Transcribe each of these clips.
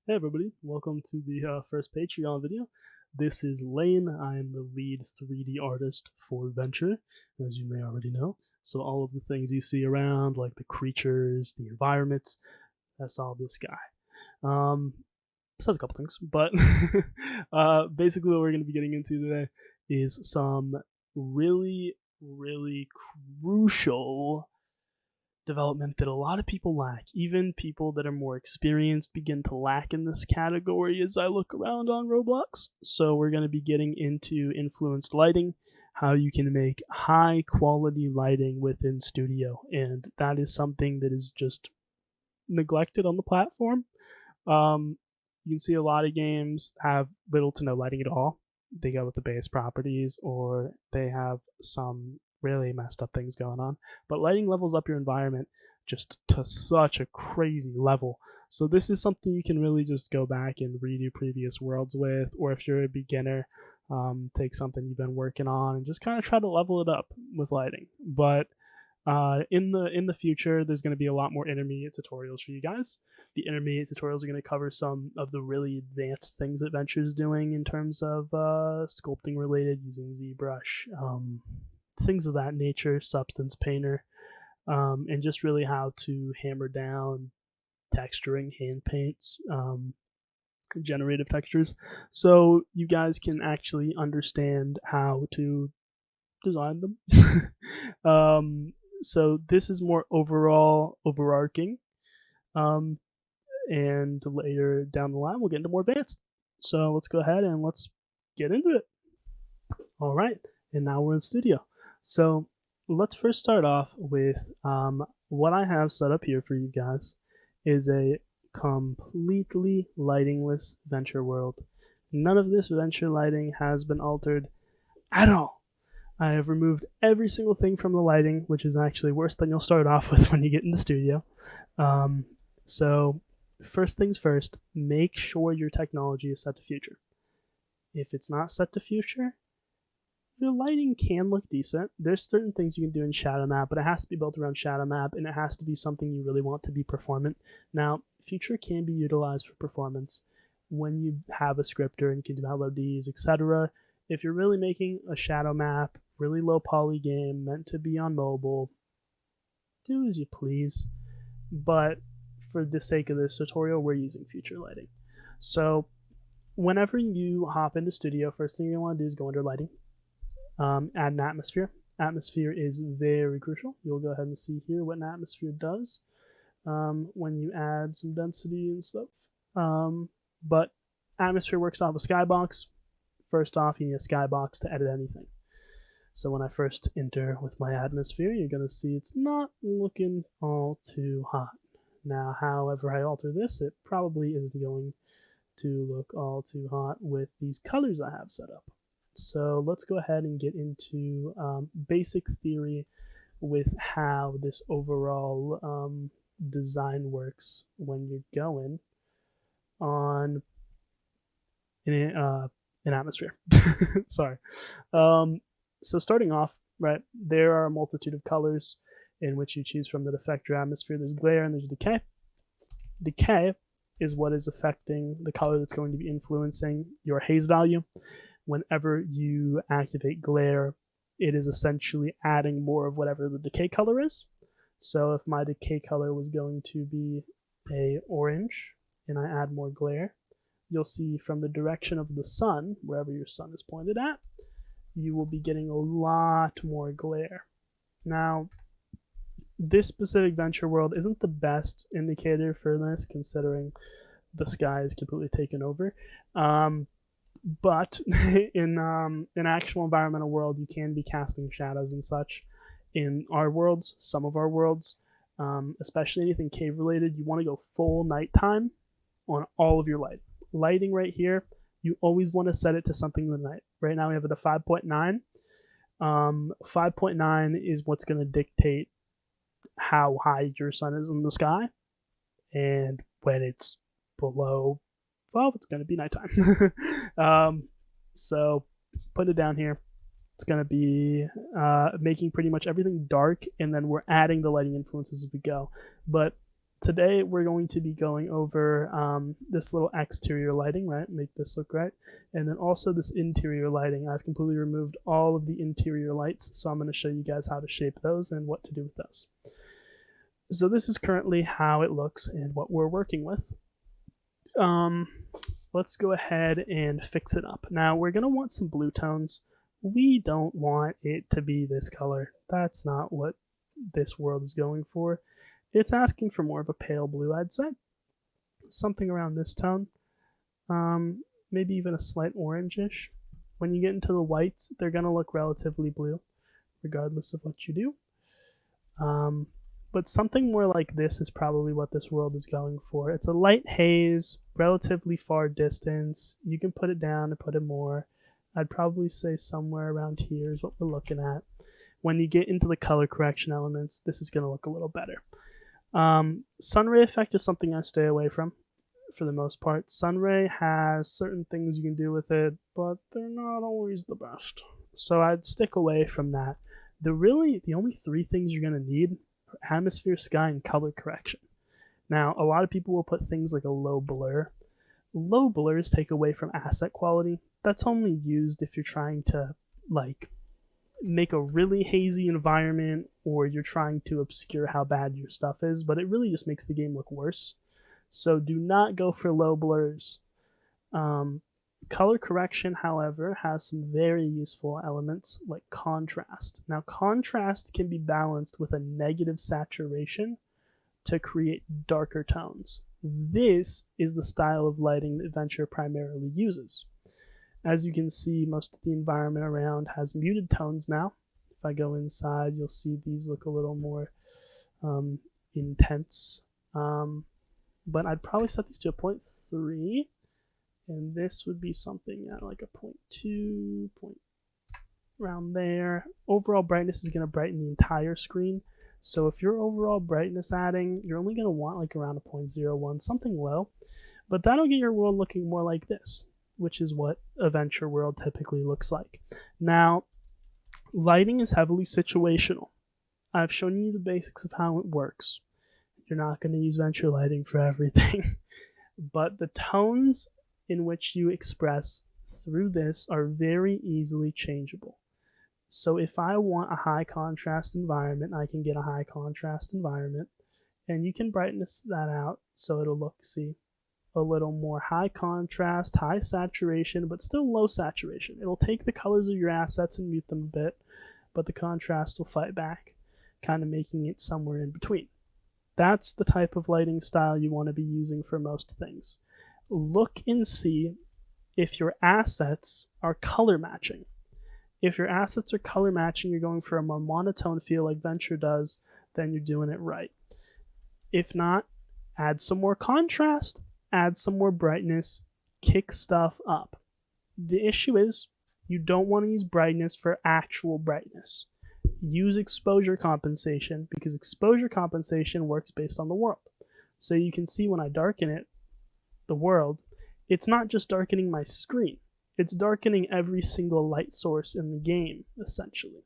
Hey everybody, welcome to the first Patreon video. This is Lane. I'm the lead 3D artist for Venture, as you may already know. So all of the things you see around, like the creatures, the environments, that's all this guy. Besides a couple things, but basically what we're going to be getting into today is some really crucial development that a lot of people lack. Even people that are more experienced begin to lack in this category as I look around on Roblox. So we're going to be getting into influenced lighting, how you can make high quality lighting within Studio, and that is something that is just neglected on the platform. You can see a lot of games have little to no lighting at all. They go with the base properties, or they have some really messed up things going on. But lighting levels up your environment just to such a crazy level. So this is something you can really just go back and redo previous worlds with, or if you're a beginner, take something you've been working on and just kind of try to level it up with lighting. But in the future, there's going to be a lot more intermediate tutorials for you guys. The intermediate tutorials are going to cover some of the really advanced things that Venture is doing in terms of sculpting related, using ZBrush, things of that nature, Substance Painter, and just really how to hammer down texturing, hand paints, generative textures, so you guys can actually understand how to design them. So this is more overarching, and later down the line we'll get into more advanced. So let's go ahead and let's get into it. All right, and now we're in Studio. So let's first start off with what I have set up here for you guys is a completely lightingless Venture world. None of this Venture lighting has been altered at all. I have removed every single thing from the lighting, which is actually worse than you'll start off with when you get into Studio. So first things first, make sure your technology is set to future. If it's not set to future, your lighting can look decent. There's certain things you can do in Shadow Map, but it has to be built around Shadow Map, and it has to be something you really want to be performant. Now, future can be utilized for performance when you have a scripter and you can do LODs, etc. If you're really making a Shadow Map, really low poly game meant to be on mobile, do as you please. But for the sake of this tutorial, we're using future lighting. So whenever you hop into Studio, first thing you want to do is go under lighting, add an atmosphere. Atmosphere is very crucial. You'll go ahead and see here what an atmosphere does when you add some density and stuff. But atmosphere works off a skybox. First off, you need a skybox to edit anything. So when I first enter with my atmosphere, you're going to see it's not looking all too hot. Now, however I alter this, it probably isn't going to look all too hot with these colors I have set up. So let's go ahead and get into basic theory with how this overall design works when you're going on an atmosphere. Sorry. So starting off, right, there are a multitude of colors in which you choose from that affect your atmosphere. There's glare and there's decay. Decay is what is affecting the color that's going to be influencing your haze value. Whenever you activate glare, it is essentially adding more of whatever the decay color is. So if my decay color was going to be a orange and I add more glare, you'll see from the direction of the sun, wherever your sun is pointed at, you will be getting a lot more glare. Now, this specific Venture world isn't the best indicator for this, considering the sky is completely taken over. But in an actual environmental world, you can be casting shadows and such. In our worlds, some of our worlds, especially anything cave related, you want to go full nighttime on all of your light. Lighting right here, you always want to set it to something in the night. Right now we have it at 5.9. 5.9 is what's going to dictate how high your sun is in the sky. And when it's below 12, it's going to be nighttime. So put it down here. It's going to be making pretty much everything dark, and then we're adding the lighting influences as we go. But today we're going to be going over this little exterior lighting, right? Make this look right. And then also this interior lighting. I've completely removed all of the interior lights, so I'm going to show you guys how to shape those and what to do with those. So this is currently how it looks and what we're working with. Let's go ahead and fix it up. Now we're going to want some blue tones. We don't want it to be this color. That's not what this world is going for. It's asking for more of a pale blue, I'd say. Something around this tone. Maybe even a slight orangish. When you get into the whites, they're going to look relatively blue, regardless of what you do. But something more like this is probably what this world is going for. It's a light haze, relatively far distance. You can put it down and put it more. I'd probably say somewhere around here is what we're looking at. When you get into the color correction elements, this is going to look a little better. Sunray effect is something I stay away from for the most part. Sunray has certain things you can do with it, but they're not always the best. So I'd stick away from that. The only three things you're going to need are atmosphere, sky, and color correction. Now, a lot of people will put things like a low blur. Low blurs take away from asset quality. That's only used if you're trying to make a really hazy environment or you're trying to obscure how bad your stuff is, but it really just makes the game look worse. So do not go for low blurs. Color correction, however, has some very useful elements like contrast. Now, contrast can be balanced with a negative saturation to create darker tones. This is the style of lighting that Venture primarily uses. As you can see, most of the environment around has muted tones now. If I go inside, you'll see these look a little more intense. But I'd probably set these to a 0.3, and this would be something at like a 0.2, around there. Overall brightness is going to brighten the entire screen. So if your overall brightness adding, you're only going to want like around a 0.01, something low. But that'll get your world looking more like this, which is what a Venture world typically looks like. Now, lighting is heavily situational. I've shown you the basics of how it works. You're not going to use Venture lighting for everything. But the tones in which you express through this are very easily changeable. So if I want a high contrast environment, I can get a high contrast environment, and you can brighten that out so it'll look, see, a little more high contrast, high saturation, but still low saturation. It'll take the colors of your assets and mute them a bit, but the contrast will fight back, kind of making it somewhere in between. That's the type of lighting style you want to be using for most things. Look and see if your assets are color matching. If your assets are color matching, you're going for a more monotone feel like Venture does, then you're doing it right. If not, add some more contrast, add some more brightness, kick stuff up. The issue is you don't want to use brightness for actual brightness. Use exposure compensation, because exposure compensation works based on the world. So you can see when I darken it, the world, it's not just darkening my screen. It's darkening every single light source in the game, essentially.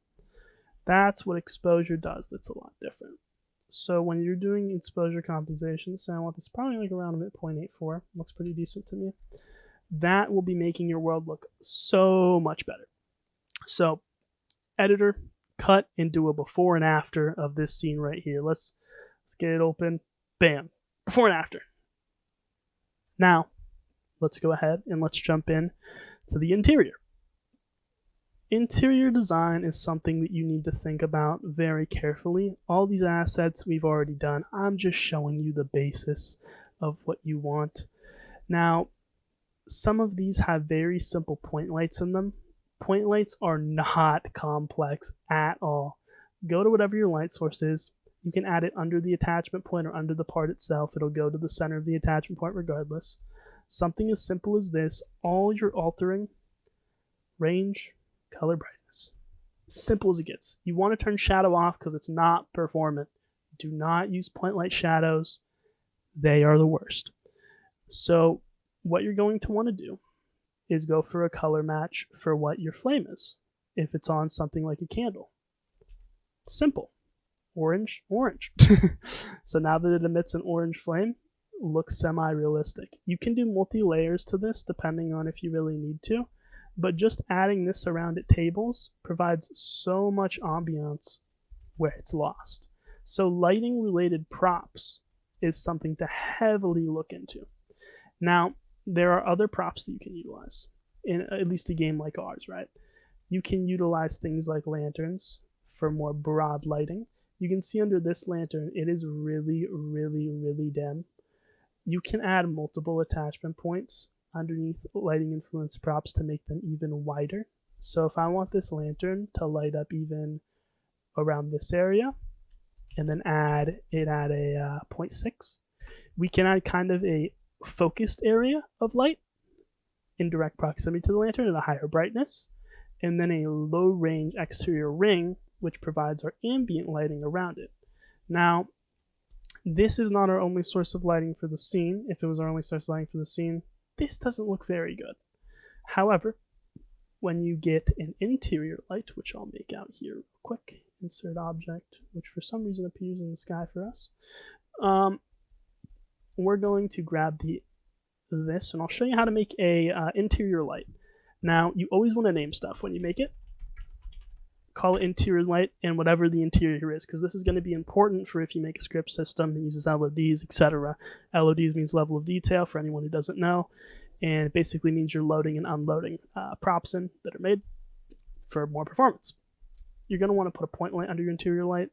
That's what exposure does. That's a lot different. So when you're doing exposure compensation, so I want this probably like around a 0.84. Looks pretty decent to me. That will be making your world look so much better. So, editor, cut and do a before and after of this scene right here. Let's get it open. Bam. Before and after. Now, let's go ahead and let's jump in to the interior. Interior design is something that you need to think about very carefully. All these assets we've already done. I'm just showing you the basis of what you want. Now, some of these have very simple point lights in them. Point lights are not complex at all. Go to whatever your light source is. You can add it under the attachment point or under the part itself. It'll go to the center of the attachment point regardless. Something as simple as this, all you're altering, range, color, brightness. Simple as it gets. You want to turn shadow off because it's not performant. Do not use point light shadows. They are the worst. So what you're going to want to do is go for a color match for what your flame is, if it's on something like a candle. Simple. orange, orange. So now that it emits an orange flame, looks semi-realistic. You can do multi-layers to this depending on if you really need to, but just adding this around at tables provides so much ambiance where it's lost. So lighting related props is something to heavily look into. Now, there are other props that you can utilize in at least a game like ours, right? You can utilize things like lanterns for more broad lighting. You can see under this lantern, it is really, really, really dim. You can add multiple attachment points underneath lighting influence props to make them even wider. So if I want this lantern to light up even around this area, and then add a 0.6, we can add kind of a focused area of light in direct proximity to the lantern at a higher brightness, and then a low range exterior ring which provides our ambient lighting around it. Now, this is not our only source of lighting for the scene. If it was our only source of lighting for the scene, this doesn't look very good. However, when you get an interior light, which I'll make out here real quick, insert object, which for some reason appears in the sky for us, we're going to grab this, and I'll show you how to make a interior light. Now, you always want to name stuff when you make it. Call it interior light and whatever the interior is, because this is going to be important for if you make a script system that uses LODs, etc. LODs means level of detail for anyone who doesn't know, and it basically means you're loading and unloading props in that are made for more performance. You're going to want to put a point light under your interior light.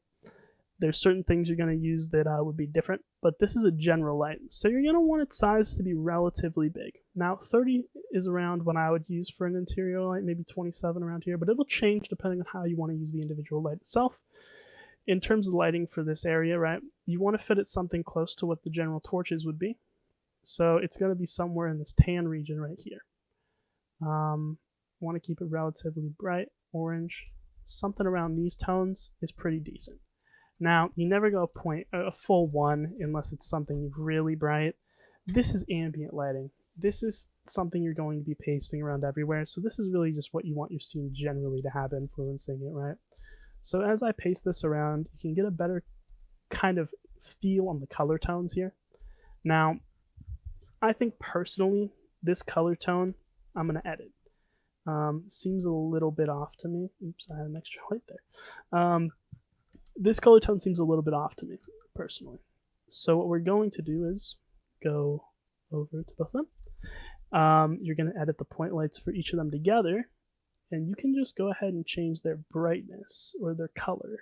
There's certain things you're going to use that would be different, but this is a general light, so you're going to want its size to be relatively big. Now, 30 is around what I would use for an interior light, maybe 27 around here, but it will change depending on how you want to use the individual light itself. In terms of lighting for this area, right, you want to fit it something close to what the general torches would be. So it's going to be somewhere in this tan region right here. Want to keep it relatively bright, orange. Something around these tones is pretty decent. Now, you never go a full 1 unless it's something really bright. This is ambient lighting. This is something you're going to be pasting around everywhere, so this is really just what you want your scene generally to have influencing it, right? So as I paste this around, you can get a better kind of feel on the color tones here. Now, I think personally, this color tone, I'm going to edit. Seems a little bit off to me. Oops, I had an extra light there. This color tone seems a little bit off to me, personally. So what we're going to do is go over to both of them. You're going to edit the point lights for each of them together, and you can just go ahead and change their brightness or their color,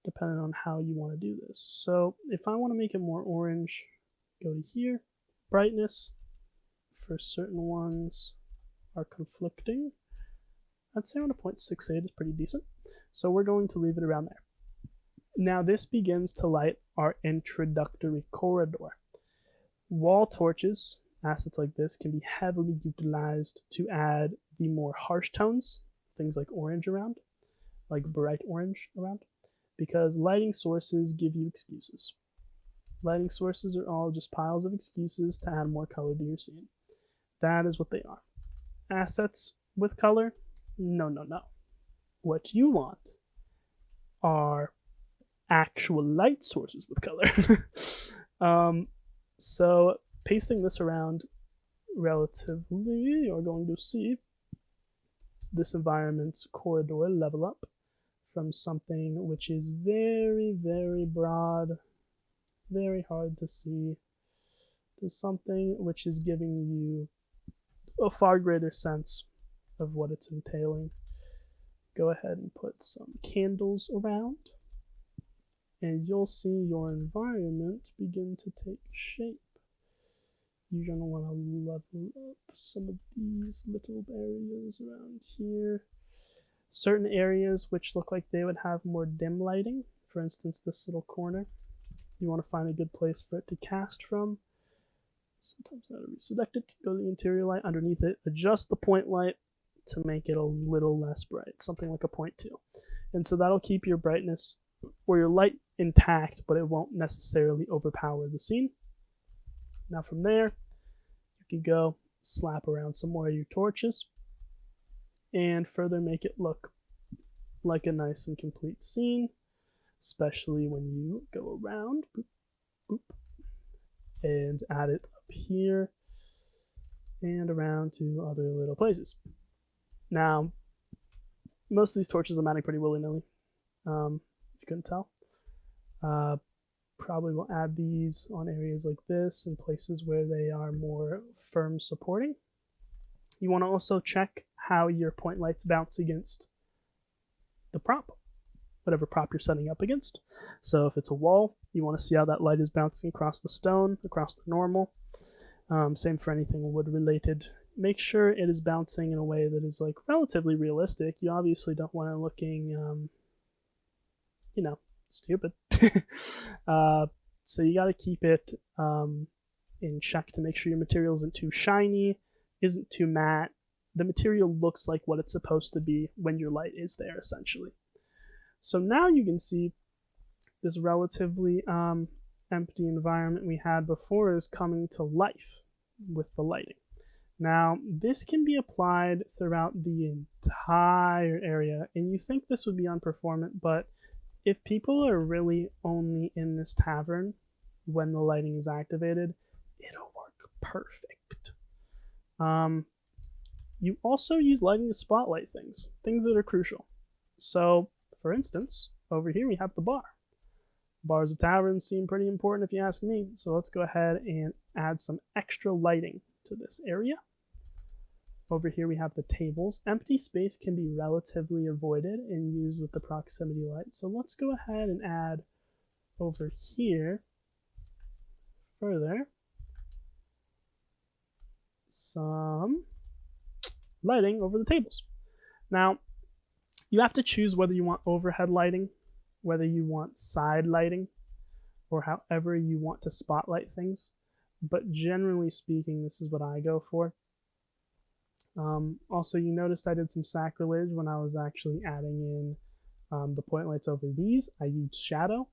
depending on how you want to do this. So if I want to make it more orange, go to here, brightness, for certain ones are conflicting. I'd say around a 0.68 is pretty decent. So we're going to leave it around there. Now this begins to light our introductory corridor. Wall torches, assets like this, can be heavily utilized to add the more harsh tones, things like orange around, like bright orange around, because lighting sources give you excuses. Lighting sources are all just piles of excuses to add more color to your scene. That is what they are. Assets with color? No, no, no. What you want are actual light sources with color. So pasting this around relatively, you're going to see this environment's corridor level up from something which is very, very broad, very hard to see, to something which is giving you a far greater sense of what it's entailing. Go ahead and put some candles around, and you'll see your environment begin to take shape. You're going to want to level up some of these little areas around here. Certain areas which look like they would have more dim lighting, for instance this little corner, you want to find a good place for it to cast from. Sometimes I gotta reselect it, go to the interior light, underneath it, adjust the point light to make it a little less bright, something like a 0.2. And so that'll keep your brightness or your light intact, but it won't necessarily overpower the scene. Now from there, you can go slap around some more of your torches and further make it look like a nice and complete scene. especially when you go around, boop, boop, and add it up here and around to other little places. Now, most of these torches are mounting pretty willy-nilly, if you couldn't tell. Probably will add these on areas like this and places where they are more firm supporting. You want to also check how your point lights bounce against the prop, whatever prop you're setting up against. So if it's a wall, you want to see how that light is bouncing across the stone, across the normal. Same for anything wood related. Make sure it is bouncing in a way that is like relatively realistic. You obviously don't want it looking, you know, stupid. So you got to keep it in check to make sure your material isn't too shiny, isn't too matte. The material looks like what it's supposed to be when your light is there, essentially. So now you can see this relatively empty environment we had before is coming to life with the lighting. Now, this can be applied throughout the entire area, and you think this would be unperformant, but if people are really only in this tavern when the lighting is activated, it'll work perfect. You also use lighting to spotlight things that are crucial. So, for instance, over here we have the bar. Bars of taverns seem pretty important if you ask me, so let's go ahead and add some extra lighting to this area. Over here we have the tables. Empty space can be relatively avoided and used with the proximity light. So let's go ahead and add over here further some lighting over the tables. Now, you have to choose whether you want overhead lighting, whether you want side lighting, or however you want to spotlight things. But generally speaking, this is what I go for. Also, you noticed I did some sacrilege when I was actually adding in the point lights over these. I used shadow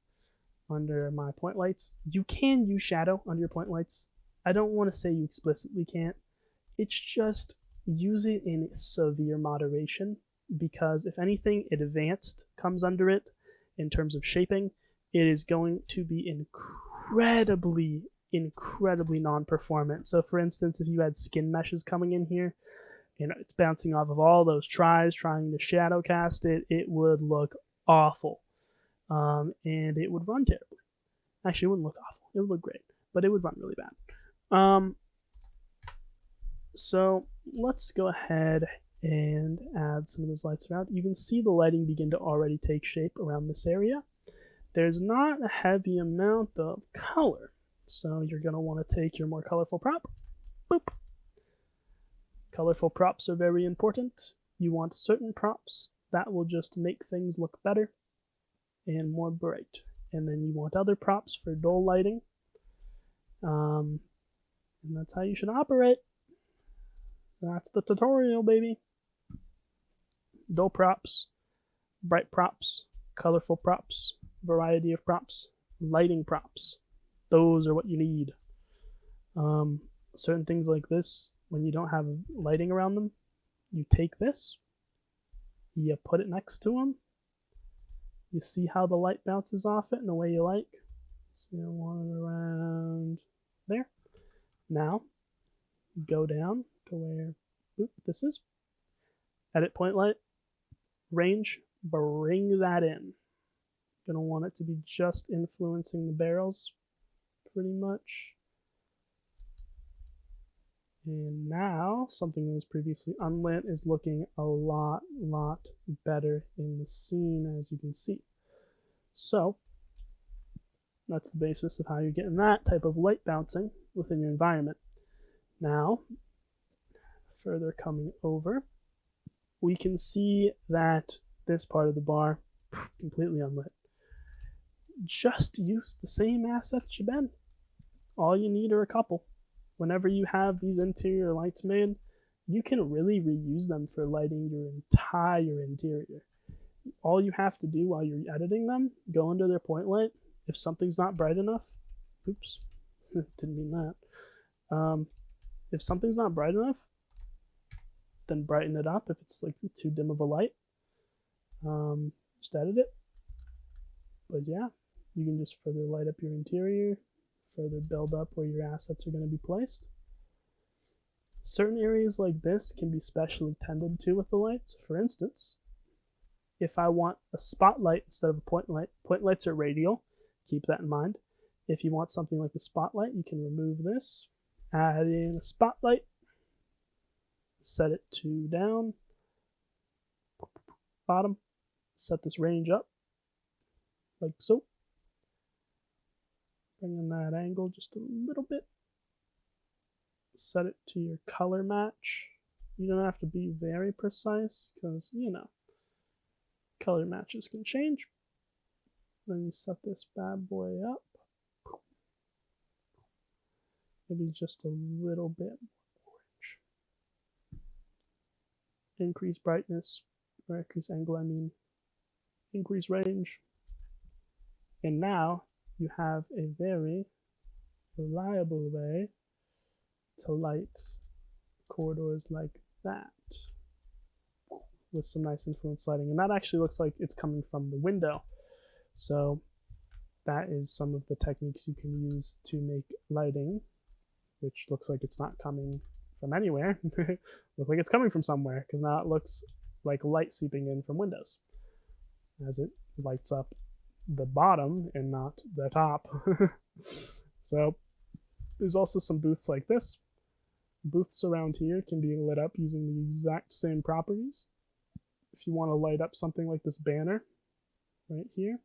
under my point lights. You can use shadow under your point lights. I don't want to say you explicitly can't. It's just use it in severe moderation, because if anything advanced comes under it in terms of shaping, it is going to be incredibly non-performant. So for instance, if you had skin meshes coming in here, and it's bouncing off of all those tries trying to shadow cast it, it would look awful. And it would run terribly. Actually, it wouldn't look awful. It would look great, but it would run really bad. So let's go ahead and add some of those lights around. You can see the lighting begin to already take shape around this area. There's not a heavy amount of color, so you're going to want to take your more colorful prop. Boop. Colorful props are very important. You want certain props that will just make things look better and more bright. And then you want other props for dull lighting. And that's how you should operate. That's the tutorial, baby. Dull props, bright props, colorful props, variety of props, lighting props. Those are what you need. Certain things like this, when you don't have lighting around them, you take this, you put it next to them, you see how the light bounces off it in the way you like. So you want it around there. Now, go down to where this is. Edit point light, range, bring that in. Gonna want it to be just influencing the barrels, pretty much. And now, something that was previously unlit is looking a lot better in the scene, as you can see. So, that's the basis of how you're getting that type of light bouncing within your environment. Now, further coming over, we can see that this part of the bar, completely unlit. Just use the same assets you've been. All you need are a couple. Whenever you have these interior lights made, you can really reuse them for lighting your entire interior. All you have to do while you're editing them, go under their point light. If something's not bright enough, oops, didn't mean that. If something's not bright enough, then brighten it up if it's like too dim of a light. Just edit it. But yeah, you can just further light up your interior, further build up where your assets are going to be placed. Certain areas like this can be specially tended to with the lights. For instance, if I want a spotlight instead of a point lights are radial, keep that in mind. If you want something like a spotlight, you can remove this, add in a spotlight, set it to down, bottom, set this range up, like so. Bring in that angle just a little bit. Set it to your color match. You don't have to be very precise because, you know, color matches can change. Then you set this bad boy up. Maybe just a little bit orange. Increase brightness, or increase angle, I mean. Increase range. And now you have a very reliable way to light corridors like that with some nice influence lighting. And that actually looks like it's coming from the window. So that is some of the techniques you can use to make lighting, which looks like it's not coming from anywhere. Looks like it's coming from somewhere, because now it looks like light seeping in from windows as it lights up the bottom and not the top. So there's also some booths like this. Booths around here can be lit up using the exact same properties. If you want to light up something like this banner right here,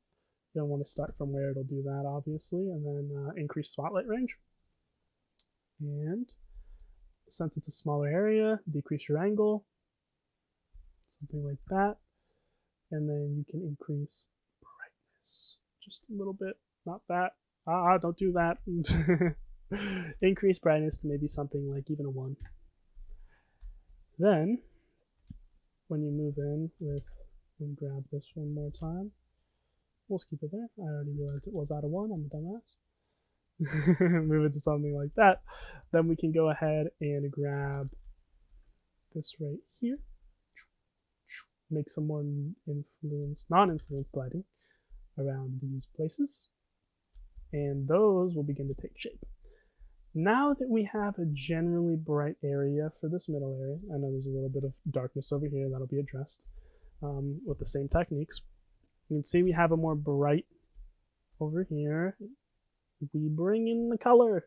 you'll want to start from where it'll do that, obviously, and then increase spotlight range. And since it's a smaller area, decrease your angle, something like that. And then you can increase brightness just a little bit. Not that. Don't do that. Increase brightness to maybe something like even a 1. Then, when you move in with, and grab this one more time, we'll skip it there. I already realized it was out of 1. I'm a dumbass. Move it to something like that. Then we can go ahead and grab this right here. Make some more non-influenced lighting around these places. And those will begin to take shape. Now that we have a generally bright area for this middle area, I know there's a little bit of darkness over here that'll be addressed with the same techniques. You can see we have a more bright over here. We bring in the color.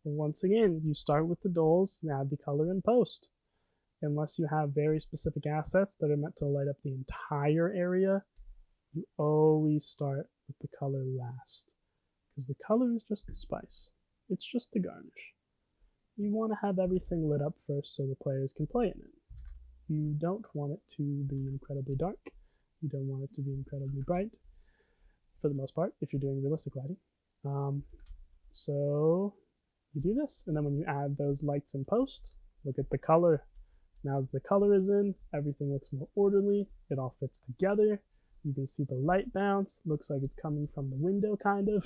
Once again, you start with the doles, you add the color in post. Unless you have very specific assets that are meant to light up the entire area, you always start with the color last. Because the color is just the spice. It's just the garnish. You want to have everything lit up first so the players can play in it. You don't want it to be incredibly dark. You don't want it to be incredibly bright, for the most part, if you're doing realistic lighting. So you do this, and then when you add those lights in post, look at the color. Now that the color is in, everything looks more orderly. It all fits together. You can see the light bounce. Looks like it's coming from the window, kind of.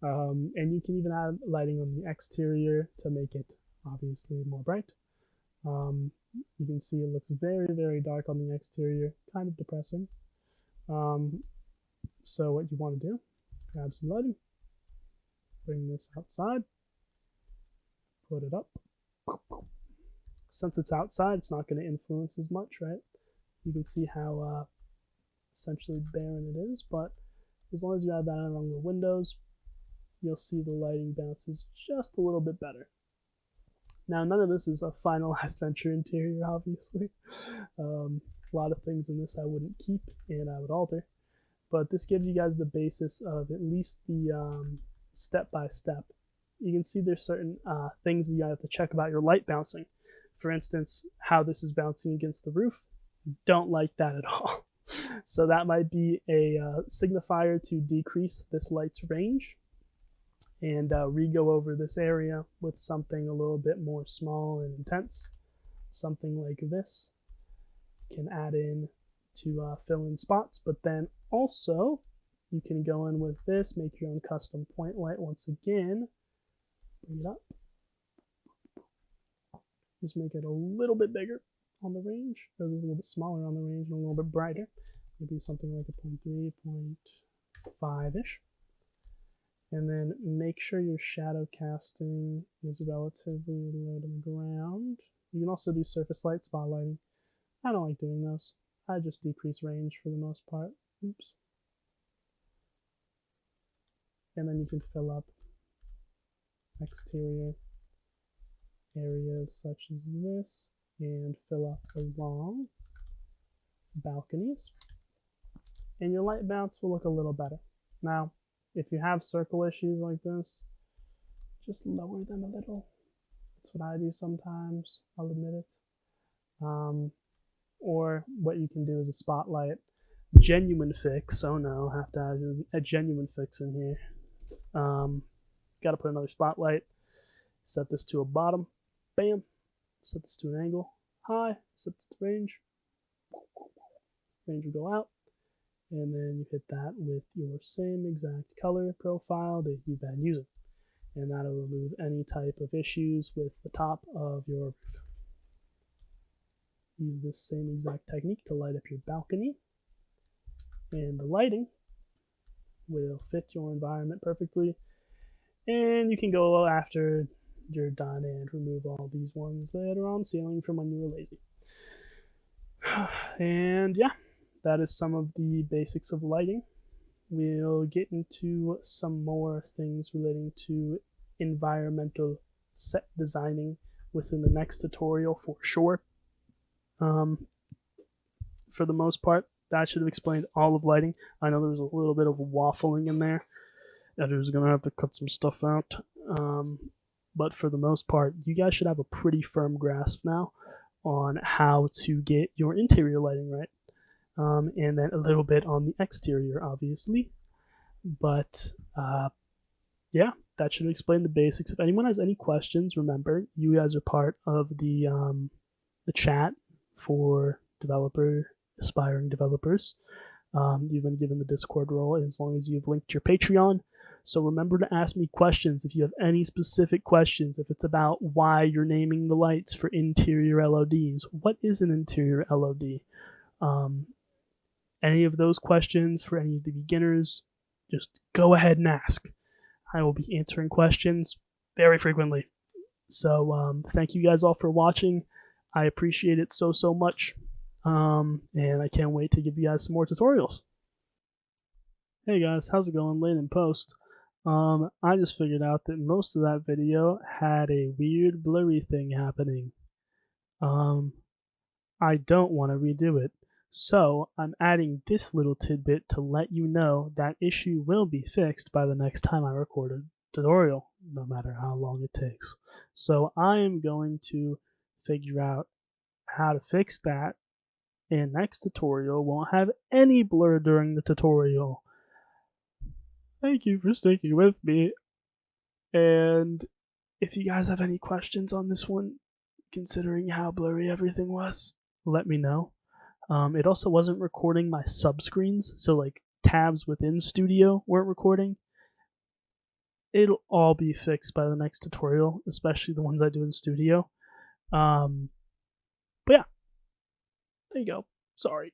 And you can even add lighting on the exterior to make it obviously more bright. You can see it looks very, very dark on the exterior, kind of depressing. So what you want to do, grab some lighting, bring this outside, put it up. Since it's outside, it's not going to influence as much, right? You can see how essentially barren it is, but as long as you add that along the windows, you'll see the lighting bounces just a little bit better. Now, none of this is a finalized venture interior, obviously. A lot of things in this I wouldn't keep and I would alter, but this gives you guys the basis of at least the step-by-step. You can see there's certain things that you have to check about your light bouncing. For instance, how this is bouncing against the roof. Don't like that at all. So that might be a signifier to decrease this light's range and re-go over this area with something a little bit more small and intense. Something like this can add in to fill in spots, but then also you can go in with this, make your own custom point light once again, bring it up. Just make it a little bit bigger on the range, or a little bit smaller on the range and a little bit brighter. Maybe something like a 0.3, 5-ish. And then make sure your shadow casting is relatively low to the ground. You can also do surface light, spotlighting. I don't like doing those. I just decrease range for the most part. Oops. And then you can fill up exterior areas such as this and fill up along balconies. And your light bounce will look a little better. Now, if you have circle issues like this, just lower them a little. That's what I do sometimes, I'll admit it. Or what you can do is a spotlight. Genuine fix. Oh no, have to add a genuine fix in here. Got to put another spotlight. Set this to a bottom. Bam. Set this to an angle. High. Set this to range. Range will go out. And then you hit that with your same exact color profile that you've been using. And that'll remove any type of issues with the top of your roof. Use this same exact technique to light up your balcony. And the lighting will fit your environment perfectly. And you can go after you're done and remove all these ones that are on the ceiling from when you were lazy. And yeah, that is some of the basics of lighting. We'll get into some more things relating to environmental set designing within the next tutorial for sure. For the most part, that should have explained all of lighting. I know there was a little bit of waffling in there. Editor's going to have to cut some stuff out. But for the most part, you guys should have a pretty firm grasp now on how to get your interior lighting right. And then a little bit on the exterior, obviously. But yeah, that should explain the basics. If anyone has any questions, remember, you guys are part of the chat for aspiring developers. You've been given the Discord role as long as you've linked your Patreon. So remember to ask me questions if you have any specific questions. If it's about why you're naming the lights for interior LODs, what is an interior LOD? Any of those questions for any of the beginners, just go ahead and ask. I will be answering questions very frequently. So thank you guys all for watching. I appreciate it so much. And I can't wait to give you guys some more tutorials. Hey guys, how's it going? Late in post. I just figured out that most of that video had a weird blurry thing happening. I don't want to redo it. So I'm adding this little tidbit to let you know that issue will be fixed by the next time I record a tutorial, no matter how long it takes. So I am going to figure out how to fix that, and next tutorial won't have any blur during the tutorial. Thank you for sticking with me, and if you guys have any questions on this one, considering how blurry everything was, let me know. It also wasn't recording my subscreens, so like tabs within Studio weren't recording. It'll all be fixed by the next tutorial, especially the ones I do in Studio. But yeah, there you go. Sorry.